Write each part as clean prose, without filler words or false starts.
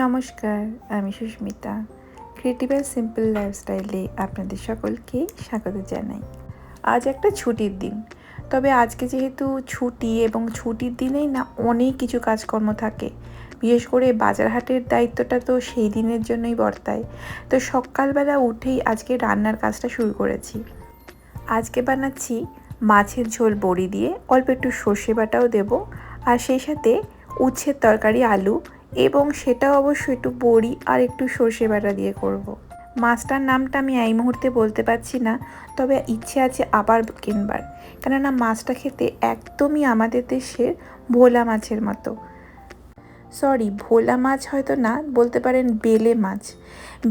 নমস্কার, আমি Susmita. Creative and simple লাইফস্টাইলে আপনাদের সকলকে স্বাগত জানাই। আজ একটা ছুটির দিন, তবে আজকে যেহেতু ছুটি এবং ছুটির দিনেই না অনেক কিছু কাজকর্ম থাকে। বিশেষ করে বাজার হাটের দায়িত্বটা তো সেই দিনের জন্যই বর্তায়। তো সকালবেলা উঠেই আজকে রান্নার কাজটা শুরু করেছি। আজকে বানাচ্ছি মাছের ঝোল বড়ি দিয়ে, অল্প একটু সর্ষে বাটাও দেবো, আর সেই সাথে উচ্ছের তরকারি আলু, এবং সেটাও অবশ্যই একটু বড়ি আর একটু সর্ষে বাটা দিয়ে করব। মাছটার নামটা আমি এই মুহূর্তে বলতে পারছি না, তবে ইচ্ছে আছে আবার কিনবার, কেননা মাছটা খেতে একদমই আমাদের দেশের ভোলা মাছের মতো। সরি, ভোলা মাছ হয়তো না, বলতে পারেন বেলে মাছ।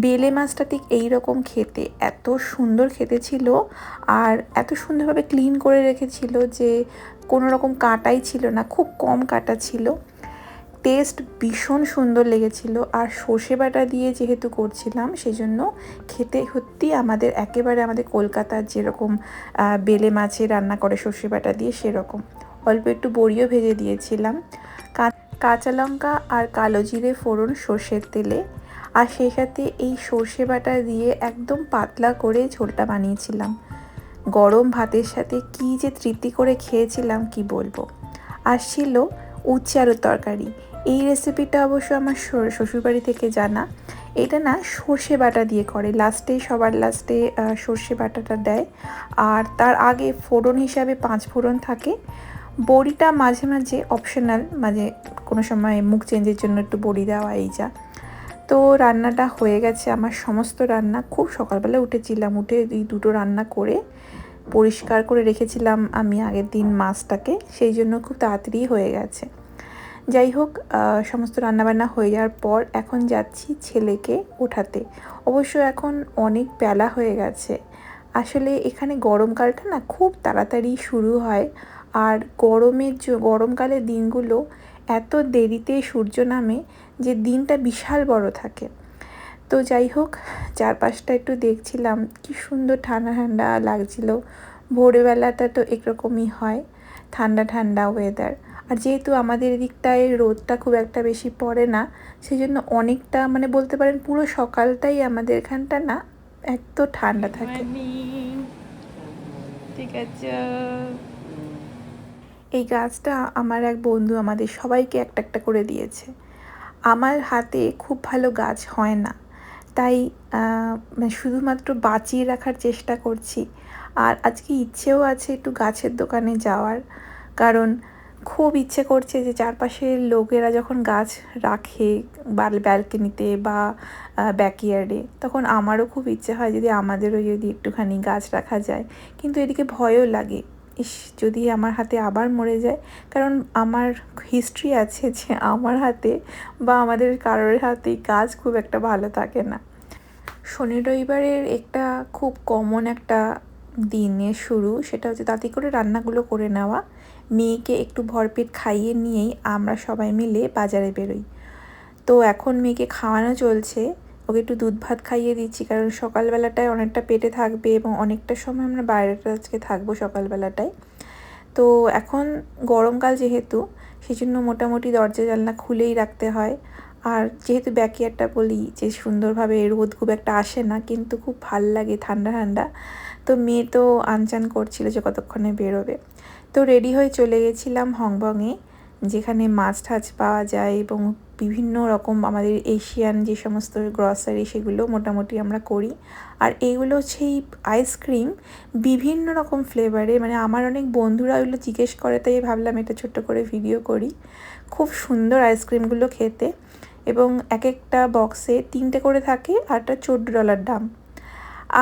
বেলে মাছটা ঠিক এইরকম খেতে, এত সুন্দর খেতে ছিল, আর এত সুন্দরভাবে ক্লিন করে রেখেছিল যে কোনো রকম কাঁটাই ছিল না, খুব কম কাঁটা ছিল। টেস্ট ভীষণ সুন্দর লেগেছিল, আর সর্ষে বাটা দিয়ে যেহেতু করছিলাম সেজন্য খেতে সত্যি আমাদের কলকাতার যেরকম বেলে মাছে রান্না করে সর্ষে বাটা দিয়ে সেরকম। অল্প একটু বড়িও ভেজে দিয়েছিলাম, কাঁচা লঙ্কা আর কালো জিরে ফোড়ন সর্ষের তেলে, আর সেই সাথে এই সর্ষে বাটা দিয়ে একদম পাতলা করে ঝোলটা বানিয়েছিলাম। গরম ভাতের সাথে কী যে তৃপ্তি করে খেয়েছিলাম কি বলবো। আর ছিল উচ্ছে আলুর তরকারি। এই রেসিপিটা অবশ্য আমার শ্বশুরবাড়ি থেকে জানা। এটা না সর্ষে বাটা দিয়ে করে, সবার লাস্টে সর্ষে বাটাটা দেয়, আর তার আগে ফোড়ন হিসাবে 5 ফোড়ন থাকে। বড়িটা মাঝে মাঝে অপশনাল, মানে কোনো সময় মুখ চেঞ্জের জন্য একটু বড়ি দেওয়া, এই যা। তো রান্নাটা হয়ে গেছে আমার, সমস্ত রান্না। খুব সকালবেলা উঠেছিলাম, উঠে এই দুটো রান্না করে পরিষ্কার করে রেখেছিলাম আমি আগের দিন মাছটাকে, সেই জন্য খুব তাড়াতাড়ি হয়ে গেছে। যাই হোক, সমস্ত রান্নাবান্না হয়ে যাওয়ার পর এখন যাচ্ছি ছেলেকে ওঠাতে। অবশ্য এখন অনেক বেলা হয়ে গেছে। আসলে এখানে গরমকালটা না খুব তাড়াতাড়ি শুরু হয়, আর গরমকালের দিনগুলো এত দেরিতে সূর্য নামে যে দিনটা বিশাল বড় থাকে। তো যাই হোক, চারপাশটা একটু দেখছিলাম, কি সুন্দর ঠান্ডা ঠান্ডা লাগছিল। ভোরবেলাটা তো একরকমই হয়, ঠান্ডা ঠান্ডা ওয়েদার। আর যেহেতু আমাদের এদিকটায় রোদটা খুব একটা বেশি পড়ে না, সেই জন্য অনেকটা, মানে বলতে পারেন পুরো সকালটাই আমাদের এখানটা না এত ঠান্ডা থাকে। ঠিক আছে। এই গাছটা আমার এক বন্ধু আমাদের সবাইকে একটা একটা করে দিয়েছে। আমার হাতে খুব ভালো গাছ হয় না, তাই শুধুমাত্র বাঁচিয়ে রাখার চেষ্টা করছি। আর আজকে ইচ্ছেও আছে একটু গাছের দোকানে যাওয়ার, কারণ খুব ইচ্ছে করছে যে চারপাশের লোকেরা যখন গাছ রাখে ব্যালকনিতে বা ব্যাকইয়ার্ডে, তখন আমারও খুব ইচ্ছে হয় যদি আমাদেরও যদি একটুখানি গাছ রাখা যায়। কিন্তু এদিকে ভয়ও লাগে, ইস যদি আমার হাতে আবার মরে যায়, কারণ আমার হিস্ট্রি আছে যে আমার হাতে বা আমাদের কারোর হাতেই গাছ খুব একটা ভালো থাকে না। শনি রবিবারের একটা খুব কমন একটা দিনের শুরু, সেটা হচ্ছে তাড়াতাড়ি করে রান্নাগুলো করে নেওয়া। মেয়েকে একটু ভরপেট খাইয়ে নিয়েই আমরা সবাই মিলে বাজারে বেরোই। তো এখন মেয়েকে খাওয়ানো চলছে, ওকে একটু দুধ ভাত খাইয়ে দিচ্ছি, কারণ সকালবেলাটায় অনেকটা পেটে থাকবে এবং অনেকটা সময় আমরা বাইরেটা আজকে থাকবো সকালবেলাটায়। তো এখন গরমকাল যেহেতু, সেই জন্য মোটামুটি দরজা জানলা খুলেই রাখতে হয়। আর যেহেতু ব্যাকইয়ার্ডটা বলি যে সুন্দরভাবে রোদ খুব একটা আসে না, কিন্তু খুব ভাল লাগে ঠান্ডা ঠান্ডা। তো মেয়ে তো আনচান করছিল যে কতক্ষণে বেরোবে। তো রেডি হয়ে চলে গেছিলাম হংকংয়ে, যেখানে মাছ টাছ পাওয়া যায় এবং বিভিন্ন রকম আমাদের এশিয়ান যে সমস্ত গ্রসারি সেগুলো মোটামুটি আমরা করি। আর এইগুলো হচ্ছে এই আইসক্রিম বিভিন্ন রকম ফ্লেভারে, মানে আমার অনেক বন্ধুরা ওইগুলো জিজ্ঞেস করে, তাই ভাবলাম এটা ছোট্ট করে ভিডিও করি। খুব সুন্দর আইসক্রিমগুলো খেতে, এবং এক একটা বক্সে 3টে করে থাকে, আর এটা $14 দাম।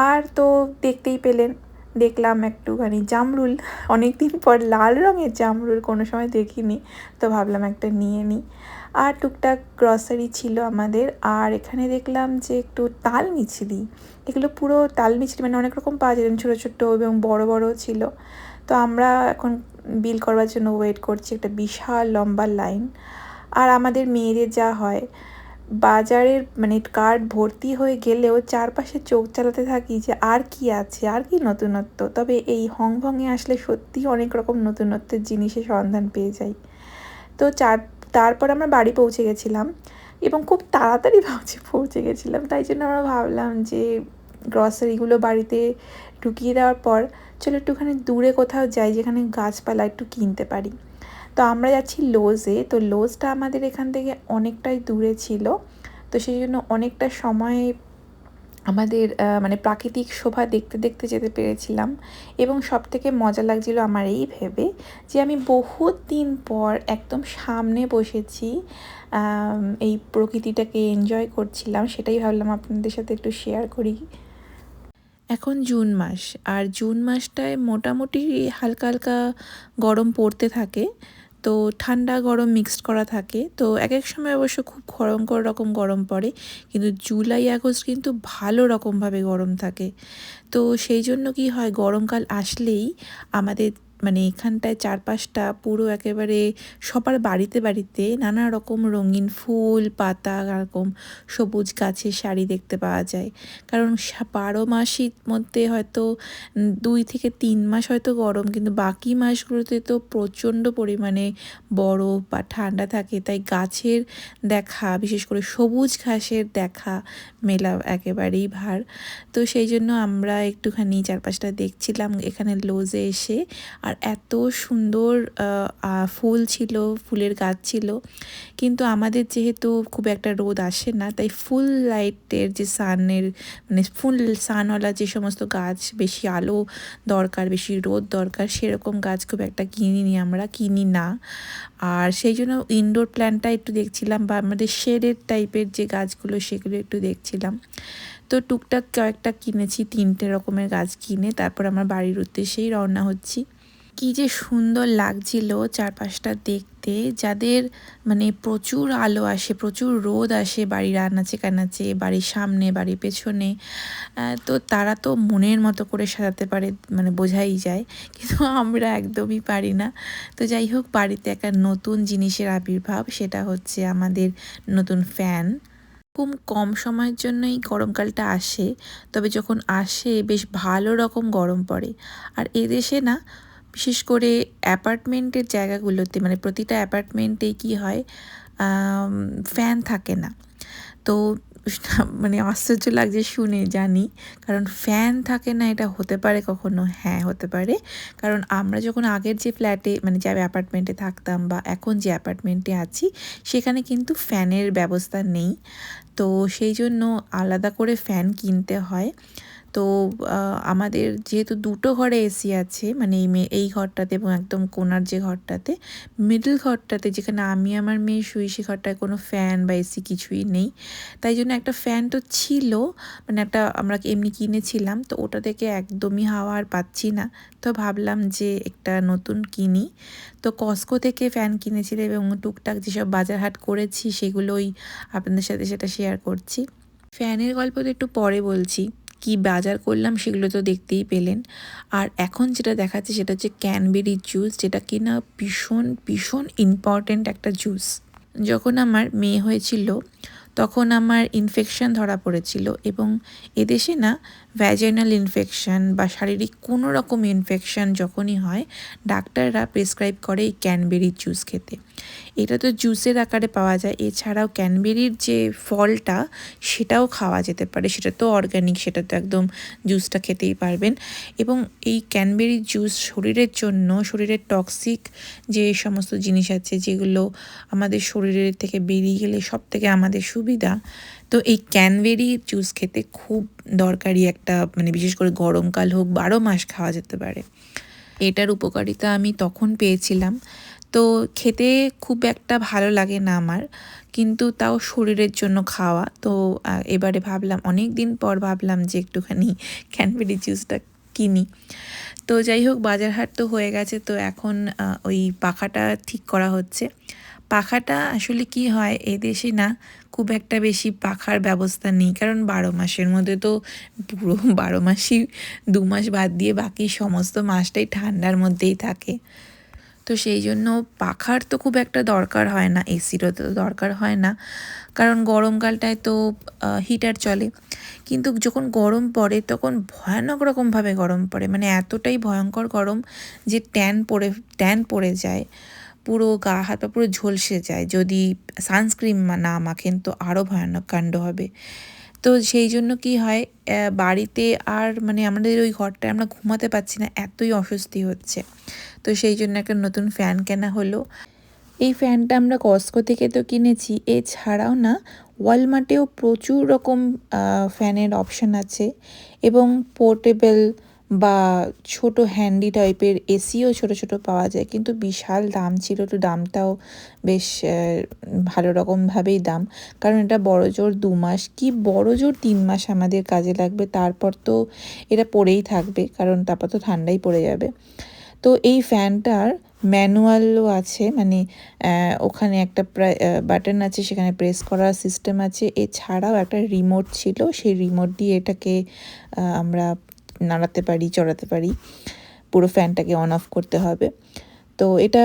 আর তো দেখতেই পেলেন, দেখলাম একটুখানি জামরুল, অনেক দিন পর লাল রঙের জামরুল, কোনো সময় দেখিনি, তো ভাবলাম একটা নিয়ে নিই। আর টুকটাক গ্রসারি ছিল আমাদের। আর এখানে দেখলাম যে একটু তাল মিছরি, এগুলো পুরো তাল মিছরি, মানে অনেক রকম পাওয়া যায়, ছোটো ছোটো এবং বড় বড়ও ছিল। তো আমরা এখন বিল করবার জন্য ওয়েট করছি, একটা বিশাল লম্বা লাইন। আর আমাদের মেয়েদের যা হয়, বাজারের মানে কার্ট ভর্তি হয়ে গেলেও চারপাশে চোখ চালাতে থাকি যে আর কি আছে, আর কি নতুনত্ব। তবে এই হংকংয়ে আসলে সত্যিই অনেক রকম নতুনত্বের জিনিসের সন্ধান পেয়ে যাই। তো তারপর আমরা বাড়ি পৌঁছে গেছিলাম এবং খুব তাড়াতাড়ি পৌঁছে গেছিলাম, তাই জন্য আমরা ভাবলাম যে গ্রসারিগুলো বাড়িতে ঢুকিয়ে দেওয়ার পর চলো একটুখানি দূরে কোথাও যাই যেখানে গাছপালা একটু কিনতে পারি। তো আমরা যাচ্ছি লোজে। তো লোজটা আমাদের এখান থেকে অনেকটাই দূরে ছিল, তো সেই জন্য অনেকটা সময় আমাদের মানে প্রাকৃতিক শোভা দেখতে দেখতে যেতে পেরেছিলাম। এবং সবথেকে মজা লাগছিল আমার এই ভেবে যে আমি বহুত দিন পর একদম সামনে বসেছি, এই প্রকৃতিটাকে এনজয় করছিলাম, সেটাই ভাবলাম আপনাদের সাথে একটু শেয়ার করি। এখন জুন মাস, আর জুন মাসটায় মোটামুটি হালকা হালকা গরম পড়তে থাকে, তো ঠান্ডা গরম মিক্সড করা থাকে। তো এক এক সময় অবশ্য খুব ভয়ঙ্কর রকম গরম পড়ে, কিন্তু জুলাই আগস্ট কিন্তু ভালো রকমভাবে গরম থাকে। তো সেই জন্য কি হয়, গরমকাল আসলেই আমাদের মানে এখানটায় চারপাশটা পুরো একেবারে সবার বাড়িতে বাড়িতে নানা রকম রঙিন ফুল পাতা এরকম সবুজ গাছের সারি দেখতে পাওয়া যায়। কারণ 12 মাসের মধ্যে হয়তো 2 থেকে 3 মাস হয়তো গরম, কিন্তু বাকি মাসগুলোতে তো প্রচণ্ড পরিমাণে বরফ বা ঠান্ডা থাকে। তাই গাছের দেখা, বিশেষ করে সবুজ ঘাসের দেখা মেলা একেবারেই ভার। তো সেই জন্য আমরা একটুখানি চারপাশটা দেখছিলাম এখানে লোজে এসে। আর এত সুন্দর ফুল ছিল, ফুলের গাছ ছিল, কিন্তু আমাদের যেহেতু খুব একটা রোদ আসে না, তাই ফুল লাইটের যে সানের মানে ফুল সানওয়ালা যে সমস্ত গাছ, বেশি আলো দরকার, বেশি রোদ দরকার, সেরকম গাছ খুব একটা কিনি না। আর সেই জন্য ইনডোর প্ল্যান্টটা একটু দেখছিলাম, বা আমাদের শেডের টাইপের যে গাছগুলো সেগুলো একটু দেখছিলাম। তো টুকটাক কয়েকটা কিনেছি, 3টে রকমের গাছ কিনে তারপর আমার বাড়ির উদ্দেশ্যেই রওনা হচ্ছি। কি যে সুন্দর লাগছিল চারপাশটা দেখতে। যাদের মানে প্রচুর আলো আসে, প্রচুর রোদ আসে বাড়ির আনাচে কানাচে, বাড়ির সামনে, বাড়ির পেছনে, তো তারা তো মনের মতো করে সাজাতে পারে, মানে বোঝাই যায়, কিন্তু আমরা একদমই পারি না। তো যাই হোক, বাড়িতে একটা নতুন জিনিসের আবির্ভাব, সেটা হচ্ছে আমাদের নতুন ফ্যান। খুব কম সময়ের জন্যই গরমকালটা আসে, তবে যখন আসে বেশ ভালো রকম গরম পড়ে। আর এদেশে না, বিশেষ করে অ্যাপার্টমেন্টের জায়গাগুলোতে, মানে প্রতিটা অ্যাপার্টমেন্টেই কি হয়, ফ্যান থাকে না। তো মানে আশ্চর্য লাগছে শুনে, জানি, কারণ ফ্যান থাকে না এটা হতে পারে কখনো? হ্যাঁ, হতে পারে। কারণ আমরা যখন আগের যে ফ্ল্যাটে মানে যে অ্যাপার্টমেন্টে থাকতাম, বা এখন যে অ্যাপার্টমেন্টে আছি, সেখানে কিন্তু ফ্যানের ব্যবস্থা নেই। তো সেই জন্য আলাদা করে ফ্যান কিনতে হয়। তো আমাদের যেহেতু 2টো ঘরে এসি আছে, মানে এই ঘরটাতে এবং একদম কোণার যে ঘরটাতে, মিডল ঘরটাতে যেখানে আমি আমার মেয়ে শুই, সে ঘরটায় কোনো ফ্যান বা এসি কিছুই নেই। তাই জন্য একটা ফ্যান তো ছিল, মানে একটা আমরা এমনি কিনেছিলাম, তো ওটা থেকে একদমই হাওয়া আর পাচ্ছি না। তো ভাবলাম যে একটা নতুন কিনি। তো কস্কো থেকে ফ্যান কিনেছিলাম এবং টুকটাক যেসব বাজার হাট করেছি সেগুলোই আপনাদের সাথে সেটা শেয়ার করছি। ফ্যানের গল্প তো একটু পরে বলছি, কি বাজার করলাম সেগুলো তো দেখতেই পেলেন। আর এখন যেটা দেখাচ্ছে সেটা হচ্ছে ক্যানবেরি জুস, যেটা কিনা ভীষণ ভীষণ ইম্পর্ট্যান্ট একটা জুস। যখন আমার মেয়ে হয়েছিল তখন আমার ইনফেকশন ধরা পড়েছিল, এবং এদেশে না ভ্যাজাইনাল ইনফেকশন বা শারীরিক কোনো রকম ইনফেকশন যখনই হয়, ডাক্তাররা প্রেসক্রাইব করে এই ক্যানবেরি জুস খেতে। এটা তো জুসের আকারে পাওয়া যায়, এছাড়াও ক্যানবেরির যে ফলটা সেটাও খাওয়া যেতে পারে, সেটা তো অর্গ্যানিক, সেটা তো একদম জুসটা খেতেই পারবেন। এবং এই ক্যানবেরি জুস শরীরের জন্য, শরীরের টক্সিক যে সমস্ত জিনিস আছে যেগুলো আমাদের শরীরের থেকে বেরিয়ে গেলে সব থেকে আমাদের সুবিধা, তো এই ক্যানবেরি জুস খেতে খুব দরকারি একটা, মানে বিশেষ করে গরমকাল হোক, 12 মাস খাওয়া যেতে পারে। এটার উপকারিতা আমি তখন পেয়েছিলাম। তো খেতে খুব একটা ভালো লাগে না আমার, কিন্তু তাও শরীরের জন্য খাওয়া। তো এবারে ভাবলাম, অনেক দিন পর ভাবলাম যে একটুখানি ক্যানবেরি জুসটা কিনি। তো যাই হোক, বাজার হাট তো হয়ে গেছে, তো এখন ওই পাখাটা ঠিক করা হচ্ছে। পাখাটা আসলে কি হয়, এদেশে না খুব একটা বেশি পাখার ব্যবস্থা নেই, কারণ 12 মাসের মধ্যে তো পুরো 12 মাসই, 2 মাস বাদ দিয়ে বাকি সমস্ত মাসটাই ঠান্ডার মধ্যেই থাকে। তো সেই জন্য পাখার তো খুব একটা দরকার হয় না, এসিরও তো দরকার হয় না, কারণ গরমকালটায় তো হিটার চলে। কিন্তু যখন গরম পড়ে তখন ভয়ানক রকমভাবে গরম পড়ে, মানে এতটাই ভয়ঙ্কর গরম যে ট্যান পড়ে যায়। পুরো গা হাত পা পুরো ঝলসে যায়। যদি সানস্ক্রিন না মাখেন তো আরও ভয়ানক কাণ্ড হবে। তো সেই জন্য কি হয়, বাড়িতে আর মানে আমাদের ওই ঘরটায় আমরা ঘুমাতে পারছি না, এতই অস্বস্তি হচ্ছে। তো সেই জন্য একটা নতুন ফ্যান কেনা হলো। এই ফ্যানটা আমরা কস্কো থেকে তো কিনেছি, এছাড়াও না ওয়ালমার্টেও প্রচুর রকম ফ্যানের অপশান আছে এবং পোর্টেবল বা ছোট হ্যান্ডি টাইপের এসিও ছোট ছোট পাওয়া যায়, কিন্তু বিশাল দাম ছিল। তো দামটাও বেশ ভালো রকমভাবেই দাম, কারণ এটা বড় জোর 2 মাস কি বড় জোর 3 মাস আমাদের কাজে লাগবে, তারপর তো এটা পড়েই থাকবে, কারণ তারপর তো ঠান্ডাই পড়ে যাবে। তো এই ফ্যানটার ম্যানুয়ালও আছে, মানে ওখানে একটা বাটন আছে, সেখানে প্রেস করার সিস্টেম আছে। এছাড়াও একটা রিমোট ছিল, সেই রিমোট দিয়ে এটাকে আমরা নাড়াতে পারি, চড়াতে পারি। পুরো ফ্যানটাকে অন অফ করতে হবে। তো এটা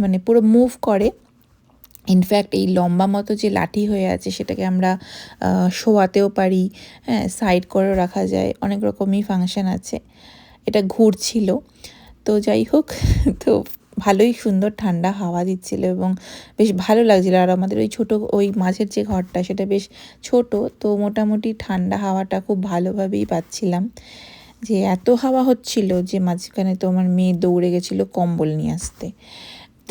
মানে পুরো মুভ করে। ইনফ্যাক্ট এই লম্বা মতো যে লাঠি হয়ে আছে সেটাকে আমরা শোয়াতেও পারি, হ্যাঁ, সাইড করেও রাখা যায়, অনেক রকমই ফাংশন আছে। এটা ঘুরছিল। তো যাই হোক, তো ভালোই সুন্দর ঠান্ডা হাওয়া দিচ্ছিল এবং বেশ ভালো লাগছিলো। আর আমাদের ওই ছোটো ওই মাঝের যে ঘরটা সেটা বেশ ছোট, তো মোটামুটি ঠান্ডা হাওয়াটা খুব ভালোভাবেই পাচ্ছিলাম। যে এত হাওয়া হচ্ছিল যে মাঝখানে তো আমার মেয়ে দৌড়ে গেছিলো কম্বল নিয়ে আসতে।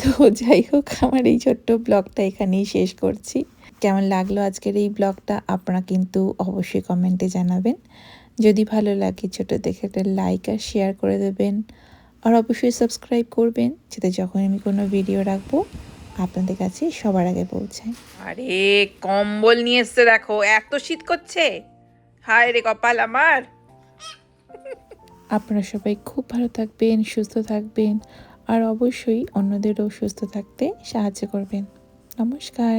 তো যাই হোক, আমার এই ছোট্ট ব্লগটা এখানেই শেষ করছি। কেমন লাগলো আজকের এই ব্লগটা আপনারা কিন্তু অবশ্যই কমেন্টে জানাবেন। যদি ভালো লাগে ছোট দেখে একটা লাইক আর শেয়ার করে দেবেন, আর অবশ্যই সাবস্ক্রাইব করবেন, যাতে যখন আমি কোনো ভিডিও রাখবো আপনাদের কাছে সবার আগে পৌঁছায়। আরে কম্বল নিয়ে এসছে দেখো, এত শীত করছে, হায় রে কপাল আমার। আপনারা সবাই খুব ভালো থাকবেন, সুস্থ থাকবেন, আর অবশ্যই অন্যদেরও সুস্থ থাকতে সাহায্য করবেন। নমস্কার।